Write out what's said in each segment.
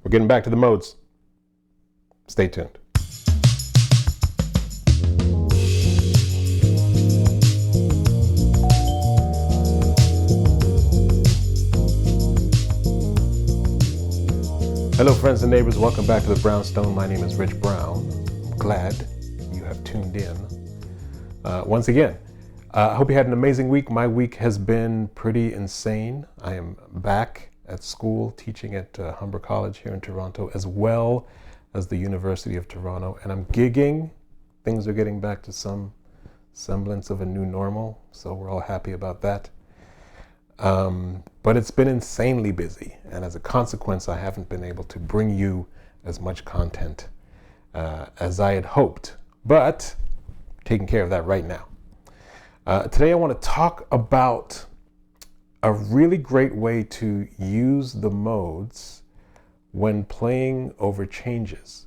We're getting back to the modes. Stay tuned. Hello friends and neighbors, welcome back to the Brownstone. My name is Rich Brown. I'm glad you have tuned in once again. I hope you had an amazing week. My week has been pretty insane. I am back at school teaching at Humber College here in Toronto, as well as the University of Toronto, and I'm gigging. Things are getting back to some semblance of a new normal, so we're all happy about that. But it's been insanely busy, and as a consequence, I haven't been able to bring you as much content as I had hoped, but taking care of that right now. Today I want to talk about a really great way to use the modes when playing over changes,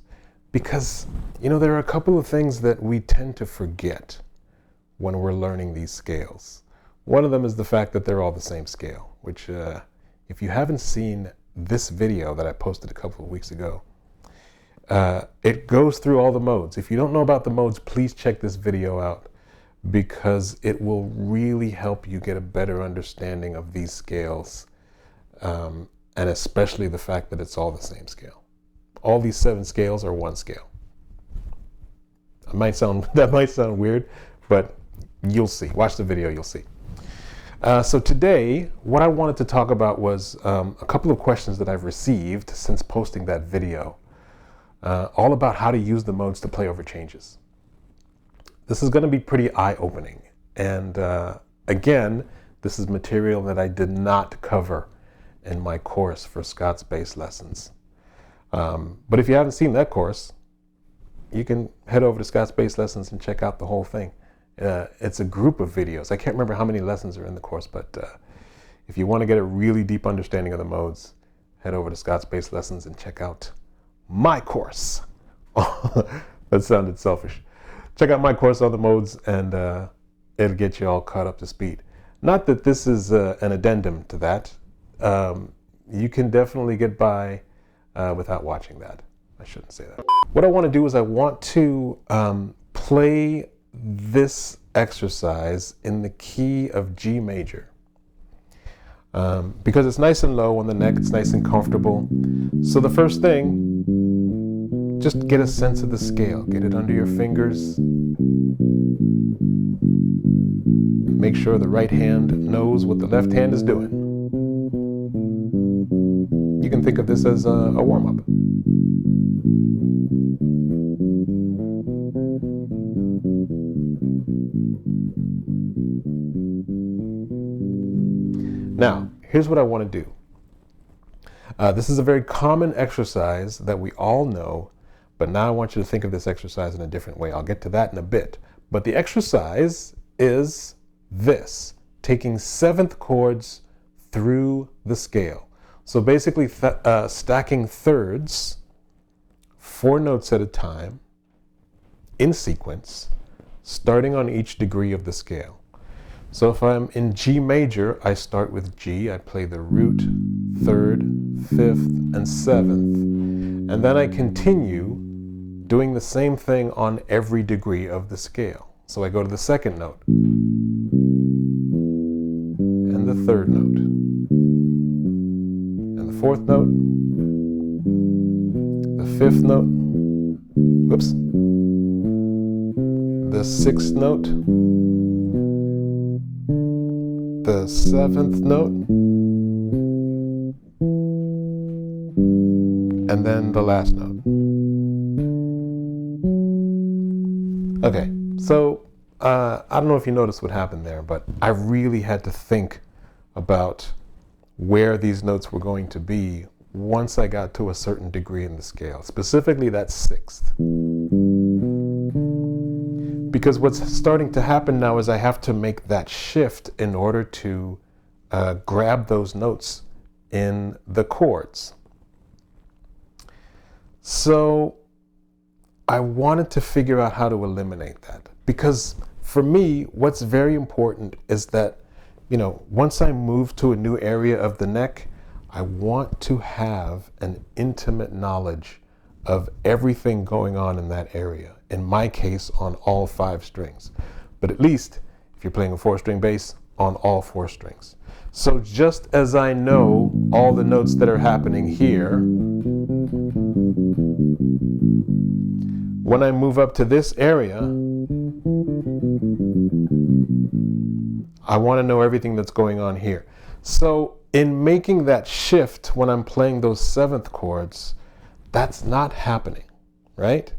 because there are a couple of things that we tend to forget when we're learning these scales. One of them is the fact that they're all the same scale, which if you haven't seen this video that I posted a couple of weeks ago, it goes through all the modes. If you don't know about the modes, please check this video out, because it will really help you get a better understanding of these scales, and especially the fact that it's all the same scale. All these 7 scales are one scale. That might sound weird, but you'll see. Watch the video, you'll see. So today, what I wanted to talk about was a couple of questions that I've received since posting that video, all about how to use the modes to play over changes. This is going to be pretty eye-opening. And again, this is material that I did not cover in my course for Scots bass lessons. But if you haven't seen that course, you can head over to Scots bass lessons and check out the whole thing. It's a group of videos. I can't remember how many lessons are in the course, but if you want to get a really deep understanding of the modes, head over to Scots bass lessons and check out my course. That sounded selfish. Check out my course on the modes, and it'll get you all caught up to speed. Not that this is an addendum to that. You can definitely get by without watching that. I shouldn't say that. What I want to do is I want to play this exercise in the key of G major, because it's nice and low on the neck, it's nice and comfortable. So the first thing, just get a sense of the scale, get it under your fingers. Make sure the right hand knows what the left hand is doing. You can think of this as a warm-up. Now, here's what I want to do. This is a very common exercise that we all know, but now I want you to think of this exercise in a different way. I'll get to that in a bit. But the exercise is this, taking 7th chords through the scale. So basically stacking thirds, 4 notes at a time, in sequence, starting on each degree of the scale. So if I'm in G major, I start with G, I play the root, 3rd, 5th, and 7th. And then I continue doing the same thing on every degree of the scale. So I go to the 2nd note, and the 3rd note, and the 4th note, the 5th note, whoops, the 6th note, the 7th note, and then the last note. Okay, so I don't know if you noticed what happened there, but I really had to think about where these notes were going to be once I got to a certain degree in the scale, specifically that 6th. Because what's starting to happen now is I have to make that shift in order to grab those notes in the chords. So I wanted to figure out how to eliminate that, because for me, what's very important is that, once I move to a new area of the neck, I want to have an intimate knowledge of everything going on in that area. In my case, on all 5 strings. But at least, if you're playing a 4-string bass, on all 4 strings. So just as I know all the notes that are happening here, when I move up to this area, I want to know everything that's going on here. So in making that shift when I'm playing those 7th chords, that's not happening, right?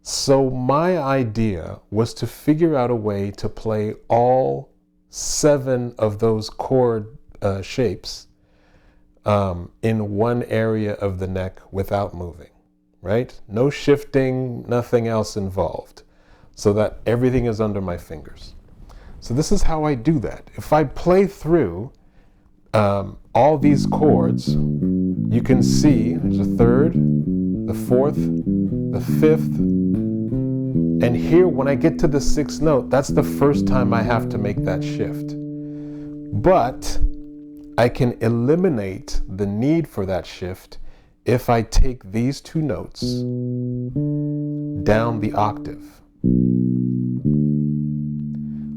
So my idea was to figure out a way to play all 7 of those chord shapes in one area of the neck without moving, right? No shifting, nothing else involved, so that everything is under my fingers. So this is how I do that. If I play through all these chords, you can see there's a 3rd, the 4th, the 5th, and here when I get to the 6th note, that's the first time I have to make that shift. But I can eliminate the need for that shift if I take these 2 notes down the octave.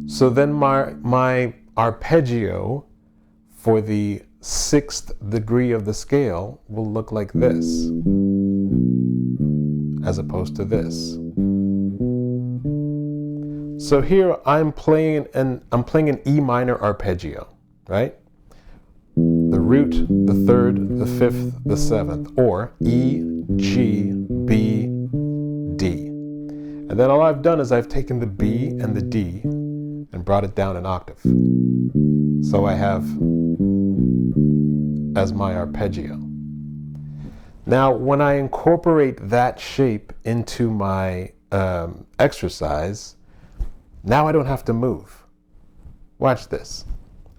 So then my arpeggio for the 6th degree of the scale will look like this, as opposed to this. So here I'm playing an E minor arpeggio, right? The root, the 3rd, the 5th, the 7th, or E, G, B, D. And then all I've done is I've taken the B and the D and brought it down an octave. So I have as my arpeggio. Now, when I incorporate that shape into my exercise, now I don't have to move. Watch this.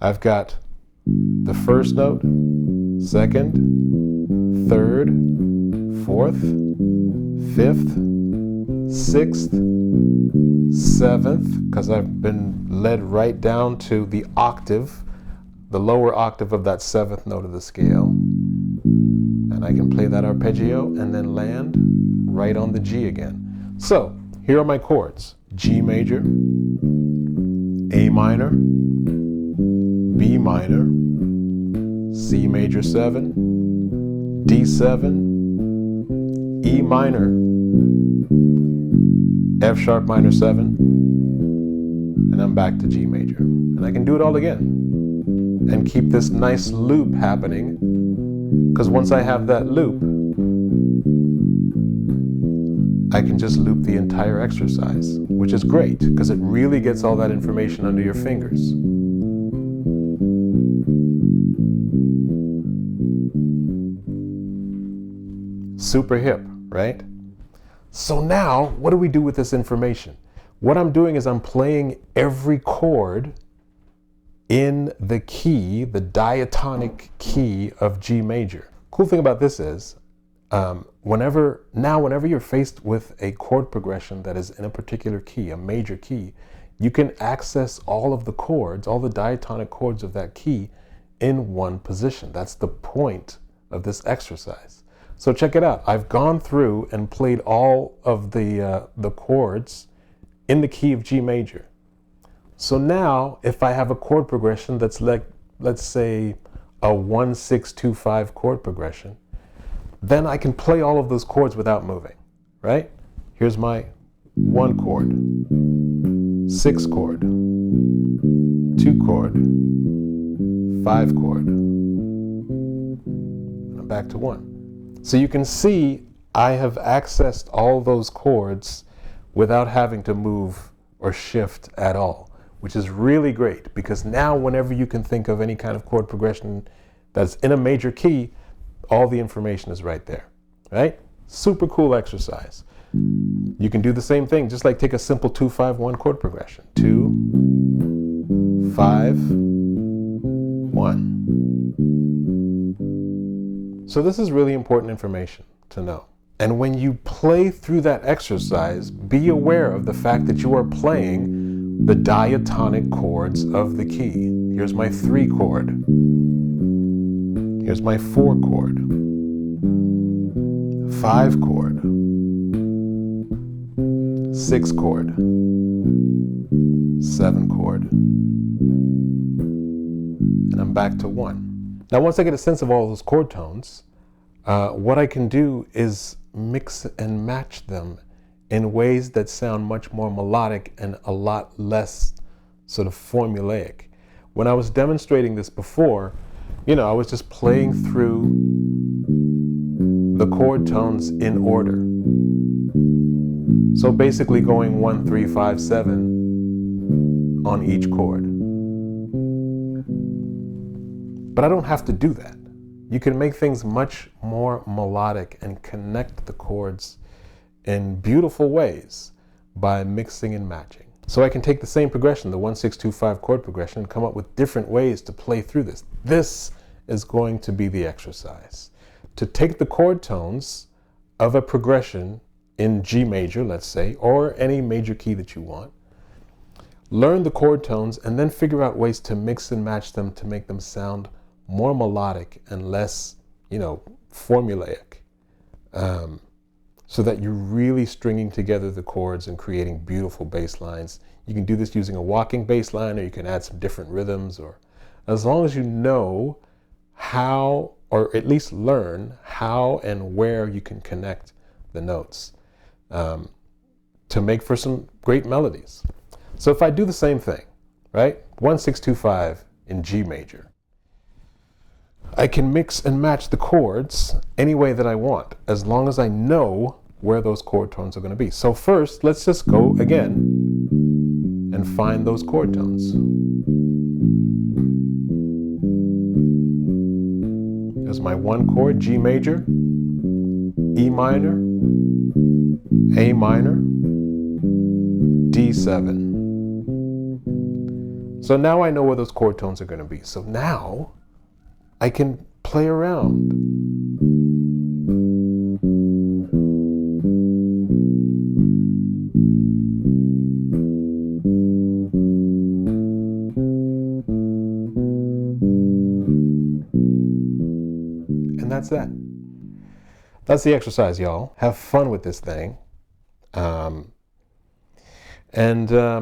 I've got the 1st note, 2nd, 3rd, 4th, 5th, 6th, 7th, because I've been led right down to the octave, the lower octave of that 7th note of the scale. And I can play that arpeggio and then land right on the G again. So here are my chords: G major, A minor, B minor, C major 7, D7, E minor, F sharp minor 7, and I'm back to G major. And I can do it all again and keep this nice loop happening, because once I have that loop, I can just loop the entire exercise, which is great because it really gets all that information under your fingers. Super hip, right? So now, what do we do with this information? What I'm doing is I'm playing every chord in the key, the diatonic key of G major. Cool thing about this is, whenever you're faced with a chord progression that is in a particular key, a major key, you can access all of the chords, all the diatonic chords of that key in one position. That's the point of this exercise. So check it out. I've gone through and played all of the chords in the key of G major. So now, if I have a chord progression that's like, let's say, a 1-6-2-5 chord progression, then I can play all of those chords without moving, right? Here's my 1 chord, 6 chord, 2 chord, 5 chord, and I'm back to 1. So you can see I have accessed all those chords without having to move or shift at all, which is really great, because now whenever you can think of any kind of chord progression that's in a major key, all the information is right there, right? Super cool exercise. You can do the same thing, just like take a simple 2-5-1 chord progression. 2, 5, 1. So this is really important information to know. And when you play through that exercise, be aware of the fact that you are playing the diatonic chords of the key. Here's my 3 chord. Here's my 4 chord, 5 chord, 6 chord, 7 chord, and I'm back to 1. Now once I get a sense of all those chord tones, what I can do is mix and match them in ways that sound much more melodic and a lot less sort of formulaic. When I was demonstrating this before, I was just playing through the chord tones in order. So basically going 1, 3, 5, 7 on each chord. But I don't have to do that. You can make things much more melodic and connect the chords in beautiful ways by mixing and matching. So I can take the same progression, the 1, 6, 2, 5 chord progression, and come up with different ways to play through this. This is going to be the exercise. To take the chord tones of a progression in G major, let's say, or any major key that you want, learn the chord tones, and then figure out ways to mix and match them to make them sound more melodic and less, formulaic. So that you're really stringing together the chords and creating beautiful bass lines. You can do this using a walking bass line, or you can add some different rhythms, or as long as you know how, or at least learn how and where you can connect the notes to make for some great melodies. So if I do the same thing, right? 1, 6, 2, 5 in G major, I can mix and match the chords any way that I want, as long as I know where those chord tones are going to be. So first, let's just go again and find those chord tones. There's my 1 chord, G major, E minor, A minor, D7. So now I know where those chord tones are going to be. So now I can play around. And that's that. That's the exercise, y'all. Have fun with this thing.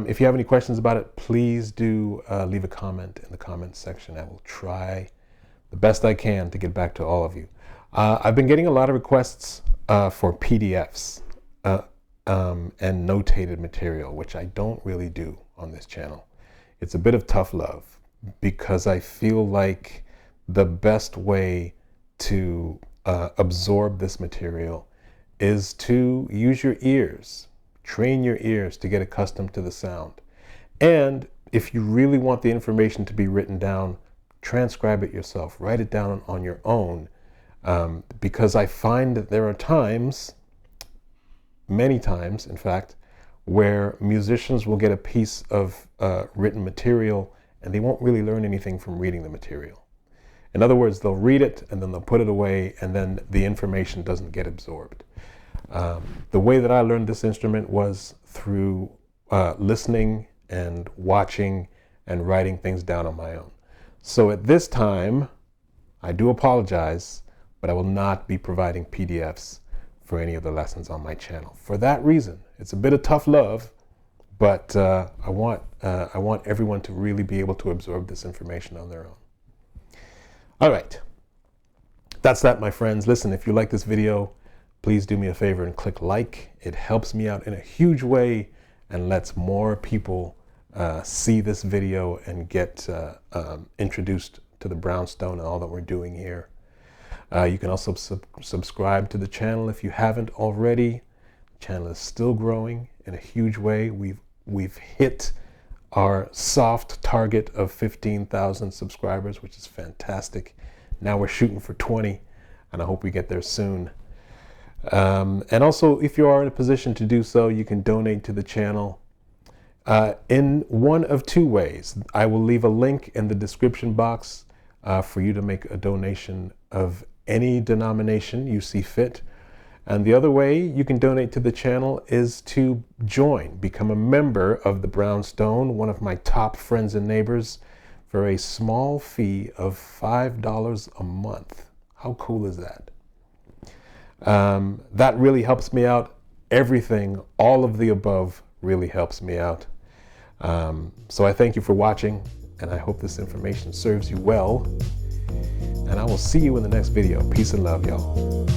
If you have any questions about it, please do leave a comment in the comments section. I will try the best I can to get back to all of you. I've been getting a lot of requests for PDFs and notated material, which I don't really do on this channel. It's a bit of tough love because I feel like the best way to absorb this material is to use your ears. Train your ears to get accustomed to the sound. And if you really want the information to be written down, transcribe it yourself. Write it down on your own. Because I find that there are times, many times in fact, where musicians will get a piece of written material and they won't really learn anything from reading the material. In other words, they'll read it and then they'll put it away and then the information doesn't get absorbed. The way that I learned this instrument was through listening and watching and writing things down on my own. So at this time, I do apologize, but I will not be providing PDFs for any of the lessons on my channel. For that reason, it's a bit of tough love, but I want everyone to really be able to absorb this information on their own. All right, that's that, my friends. Listen, if you like this video, please do me a favor and click like. It helps me out in a huge way and lets more people see this video and get introduced to the brownstone and all that we're doing here. You can also subscribe to the channel if you haven't already. The channel is still growing in a huge way. We've hit our soft target of 15,000 subscribers, which is fantastic. Now we're shooting for 20, and I hope we get there soon. And also, if you are in a position to do so, you can donate to the channel in one of two ways. I will leave a link in the description box for you to make a donation of any denomination you see fit. And the other way you can donate to the channel is to join, become a member of the Brownstone, one of my top friends and neighbors. for a small fee of $5 a month. How cool is that? That really helps me out. Everything, all of the above really helps me out. So I thank you for watching, and I hope this information serves you well. And I will see you in the next video. Peace and love, y'all.